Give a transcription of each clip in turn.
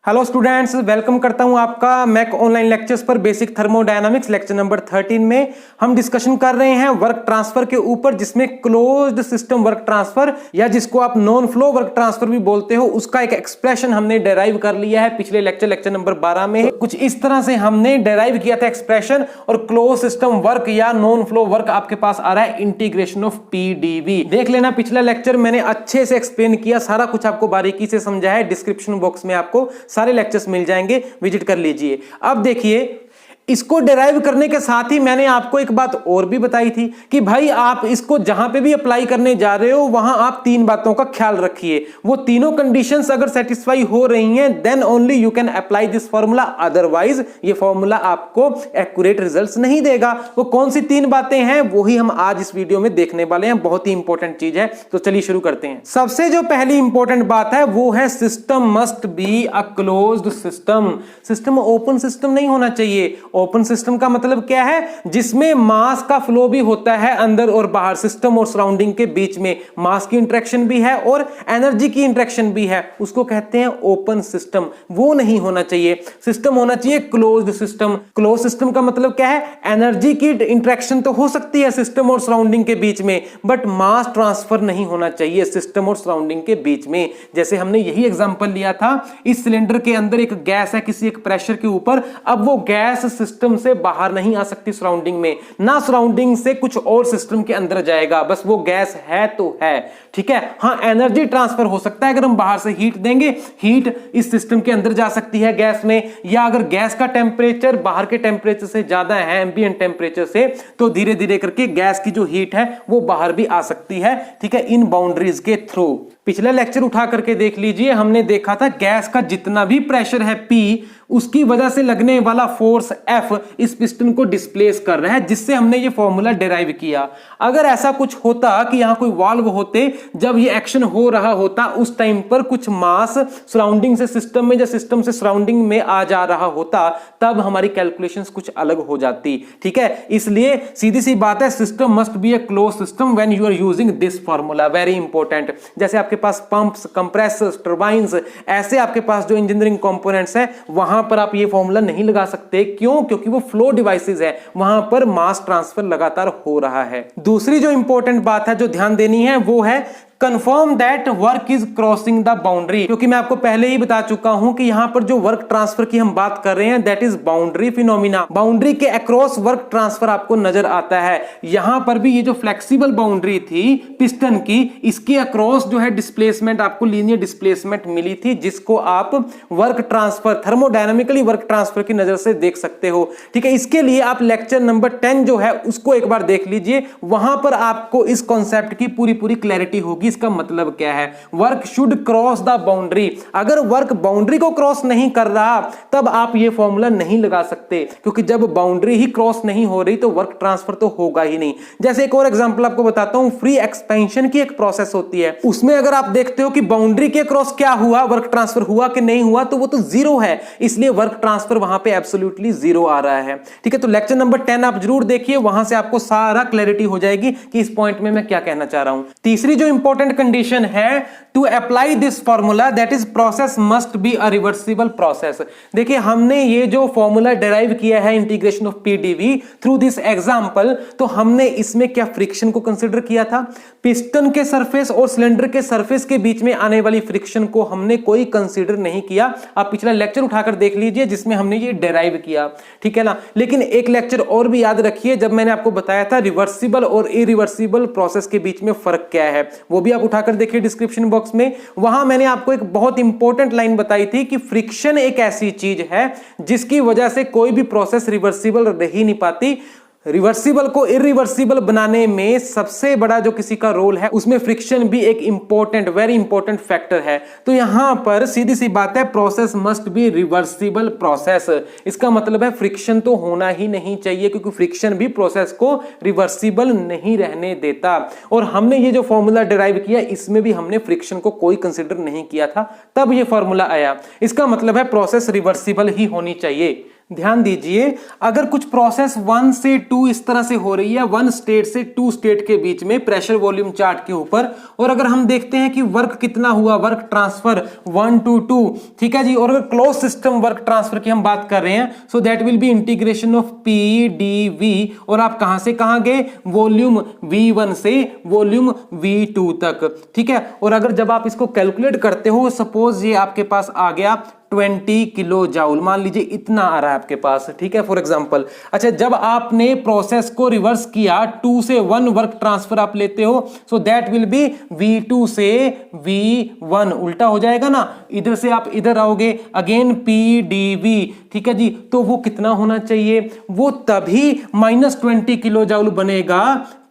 Hello students, welcome करता हूं आपका मैक ऑनलाइन लेक्चर्स पर। बेसिक थर्मोडायनामिक्स लेक्चर नंबर 13 में हम डिस्कशन कर रहे हैं वर्क ट्रांसफर के ऊपर, जिसमें क्लोज्ड सिस्टम वर्क ट्रांसफर या जिसको आप नॉन फ्लो वर्क ट्रांसफर भी बोलते हो, उसका एक एक्सप्रेशन हमने डेराइव कर लिया है पिछले लेक्चर नंबर 12 में। कुछ इस तरह से हमने डेराइव किया था एक्सप्रेशन, और क्लोज सिस्टम वर्क या नॉन फ्लो वर्क आपके पास आ रहा है इंटीग्रेशन ऑफ पीडीवी। देख लेना, पिछला लेक्चर मैंने अच्छे से एक्सप्लेन किया, सारा कुछ आपको बारीकी से समझा है। डिस्क्रिप्शन बॉक्स में आपको सारे लेक्चर्स मिल जाएंगे, विजिट कर लीजिए। अब देखिए, इसको डिराइव करने के साथ ही मैंने आपको एक बात और भी बताई थी कि भाई आप इसको जहां पे भी अप्लाई करने जा रहे हो वहां आप तीन बातों का ख्याल रखिए। वो तीनों कंडीशंस अगर सेटिस्फाई हो रही हैं then only you can apply this formula, otherwise ये फॉर्मूला आपको एक्यूरेट रिजल्ट्स नहीं देगा। वो कौन सी तीन बातें हैं वो ही हम आज इस वीडियो में देखने वाले हैं। बहुत ही इंपॉर्टेंट चीज है, तो चलिए शुरू करते हैं। सबसे जो पहली इंपॉर्टेंट बात है वो है system must be a closed system. System open system नहीं होना चाहिए। ओपन सिस्टम का मतलब क्या है? जिसमें मास का फ्लो भी होता है अंदर और बाहर, सिस्टम और सराउंडिंग के बीच में मास की इंटरेक्शन भी है और एनर्जी की इंटरेक्शन भी है, उसको कहते हैं ओपन सिस्टम। वो नहीं होना चाहिए। सिस्टम होना चाहिए क्लोज्ड सिस्टम। क्लोज सिस्टम का मतलब क्या है? एनर्जी की इंटरेक्शन तो हो सकती है सिस्टम और सराउंडिंग के बीच में, बट मास ट्रांसफर नहीं होना चाहिए सिस्टम और सराउंडिंग के बीच में। जैसे हमने यही एग्जांपल लिया था, इस सिलेंडर के अंदर एक गैस है किसी एक प्रेशर के ऊपर। अब वो गैस सिस्टम से बाहर नहीं आ सकती सराउंडिंग में, ना सराउंडिंग से कुछ और सिस्टम के अंदर जाएगा, बस वो गैस है तो है, ठीक है। हाँ, एनर्जी ट्रांसफर हो सकता है अगर हम बाहर से हीट देंगे, हीट इस सिस्टम के अंदर जा सकती है गैस में, या अगर गैस का टेम्परेचर बाहर के टेम्परेचर से ज्यादा है, एम्बिएंट टेम्परेचर से, तो धीरे धीरे करके गैस की जो हीट है वो बाहर भी आ सकती है, ठीक है, इन बाउंड्रीज के थ्रू। पिछला लेक्चर उठा करके देख लीजिए, हमने देखा था गैस का जितना भी प्रेशर है P, उसकी वजह से लगने वाला फोर्स F इस पिस्टन को डिस्प्लेस कर रहा है, जिससे हमने ये फॉर्मूला डिराइव किया। अगर ऐसा कुछ होता कि यहां कोई वाल्व होते, जब ये एक्शन हो रहा होता उस टाइम पर कुछ मास सराउंडिंग से सिस्टम में या सिस्टम से सराउंडिंग में आ जा रहा होता, तब हमारी कैलकुलेशंस कुछ अलग हो जाती, ठीक है। इसलिए सीधी सी बात है, system must be a close system when you are using this formula. Very important. जैसे आपके पास पंप्स, कंप्रेसर्स, टर्बाइंस, ऐसे आपके पास जो इंजीनियरिंग कंपोनेंट्स है, वहां पर आप ये फॉर्मूला नहीं लगा सकते। क्यों? क्योंकि वो फ्लो डिवाइसेस है, वहां पर मास ट्रांसफर लगातार हो रहा है। दूसरी जो इंपॉर्टेंट बात है जो ध्यान देनी है वो है confirm that work is crossing the boundary. क्योंकि मैं आपको पहले ही बता चुका हूं कि यहां पर जो वर्क ट्रांसफर की हम बात कर रहे हैं that is boundary phenomena. Boundary के अक्रॉस वर्क ट्रांसफर आपको नजर आता है। यहां पर भी ये जो फ्लेक्सिबल बाउंड्री थी पिस्टन की, इसके अक्रॉस जो है डिस्प्लेसमेंट आपको लीनियर डिस्प्लेसमेंट मिली थी, जिसको आप work transfer, thermodynamically work transfer की नजर से देख सकते हो, ठीक है। इसके लिए आप लेक्चर नंबर 10 जो है उसको एक बार देख लीजिए, वहां पर आपको इस कॉन्सेप्ट की पूरी क्लैरिटी होगी। इसका मतलब क्या है? Work should cross the boundary. अगर वर्क बाउंड्री को क्रॉस नहीं कर रहा तब आप ये फॉर्मूला नहीं लगा सकते, क्योंकि जब बाउंड्री ही क्रॉस नहीं हो रही तो वर्क ट्रांसफर तो होगा ही नहीं। जैसे एक और एग्जांपल आपको बताता हूं, फ्री एक्सपेंशन की एक प्रोसेस होती है, उसमें अगर आप देखते हो कि बाउंड्री के क्रॉस क्या हुआ, वर्क ट्रांसफर हुआ कि नहीं हुआ, तो वो तो जीरो है, इसलिए वर्क ट्रांसफर वहां पे एब्सोल्युटली जीरो आ रहा है, ठीक है। तो लेक्चर नंबर 10 आप जरूर देखिए, वहां से आपको सारा क्लैरिटी हो जाएगी कि इस पॉइंट में मैं क्या कहना चाह रहा हूं। तीसरी जो इंपॉर्टेंट कंडीशन है to apply this formula, that is process must be a reversible process. देखिए, हमने ये जो फॉर्मूला डिराइव किया है integration of PDV through this example, तो हमने इसमें क्या फ्रिक्शन को कंसीडर किया था? पिस्टन के सरफेस और सिलेंडर के सरफेस के बीच में आने वाली फ्रिक्शन को हमने कोई कंसीडर नहीं किया। आप पिछला लेक्चर उठाकर देख लीजिए जिसमें हमने ये डिराइव किया, ठीक है ना। लेकिन एक लेक्चर और भी याद रखिए, जब मैंने आपको बताया था रिवर्सिबल और इरिवर्सिबल प्रोसेस के बीच में फर्क क्या है, वो भी आप उठाकर देखिए डिस्क्रिप्शन बॉक्स में। वहां मैंने आपको एक बहुत इंपॉर्टेंट लाइन बताई थी कि फ्रिक्शन एक ऐसी चीज है जिसकी वजह से कोई भी प्रोसेस रिवर्सिबल रह ही नहीं पाती। रिवर्सिबल को इरिवर्सिबल बनाने में सबसे बड़ा जो किसी का रोल है, उसमें फ्रिक्शन भी एक इंपॉर्टेंट, वेरी इंपॉर्टेंट फैक्टर है। तो यहां पर सीधी सी बात है, process must B reversible process. इसका मतलब है फ्रिक्शन तो होना ही नहीं चाहिए, क्योंकि फ्रिक्शन भी प्रोसेस को रिवर्सिबल नहीं रहने देता। और हमने ये जो फॉर्मूला डिराइव किया, इसमें भी हमने फ्रिक्शन को कोई कंसिडर नहीं किया था, तब ये फॉर्मूला आया। इसका मतलब है प्रोसेस रिवर्सिबल ही होनी चाहिए। ध्यान दीजिए, अगर कुछ प्रोसेस 1 से 2 इस तरह से हो रही है, 1 स्टेट से 2 स्टेट के बीच में प्रेशर वॉल्यूम चार्ट के ऊपर, और अगर हम देखते हैं कि वर्क कितना हुआ, वर्क ट्रांसफर 1 to 2, ठीक है जी, और अगर क्लोज सिस्टम वर्क ट्रांसफर की हम बात कर रहे हैं, so that will be integration of P dV, और आप कहां से कहां गए, वॉल्यूम V1 से वॉल्यूम V2 तक, ठीक है। और अगर जब आप इसको कैलकुलेट करते हो, सपोज ये आपके पास आ गया 20 किलो जाउल, मान लीजिए इतना आ रहा है आपके पास, ठीक है, फॉर एग्जांपल। अच्छा, जब आपने प्रोसेस को रिवर्स किया, 2 से 1 वर्क ट्रांसफर आप लेते हो, so that will be V2 से V1, उल्टा हो जाएगा ना, इधर से आप इधर आओगे, अगेन P dV, ठीक है जी, तो वो कितना होना चाहिए, वो तभी -20 किलो जाउल बनेगा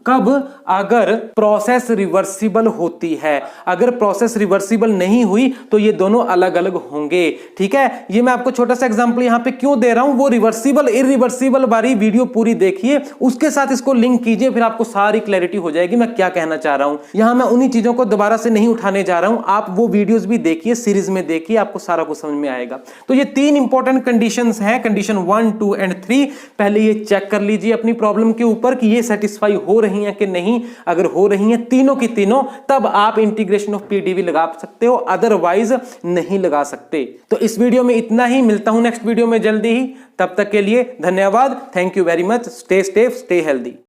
कब, अगर प्रोसेस रिवर्सिबल होती है। अगर प्रोसेस रिवर्सिबल नहीं हुई तो ये दोनों अलग अलग होंगे, ठीक है। ये मैं आपको छोटा सा एग्जांपल यहां पे क्यों दे रहा हूं, वो रिवर्सिबल इरिवर्सिबल वाली वीडियो पूरी देखिए, उसके साथ इसको लिंक कीजिए, फिर आपको सारी क्लैरिटी हो जाएगी मैं क्या कहना चाह रहा हूं। यहां मैं उन्हीं चीजों को दोबारा से नहीं उठाने जा रहा हूं, आप वो वीडियोस भी देखिए, सीरीज में देखिए, आपको सारा कुछ समझ में आएगा। तो ये 3 इंपॉर्टेंट कंडीशंस हैं, कंडीशन 1, 2 एंड 3। पहले ये चेक कर लीजिए अपनी प्रॉब्लम के ऊपर कि ये सेटिस्फाई हो रही है कि नहीं। अगर हो रही हैं तीनों की तीनों, तब आप इंटीग्रेशन ऑफ पीडीवी लगा सकते हो, अदरवाइज नहीं लगा सकते। तो इस वीडियो में इतना ही, मिलता हूं नेक्स्ट वीडियो में जल्दी ही, तब तक के लिए धन्यवाद, thank you very much, stay safe, stay healthy.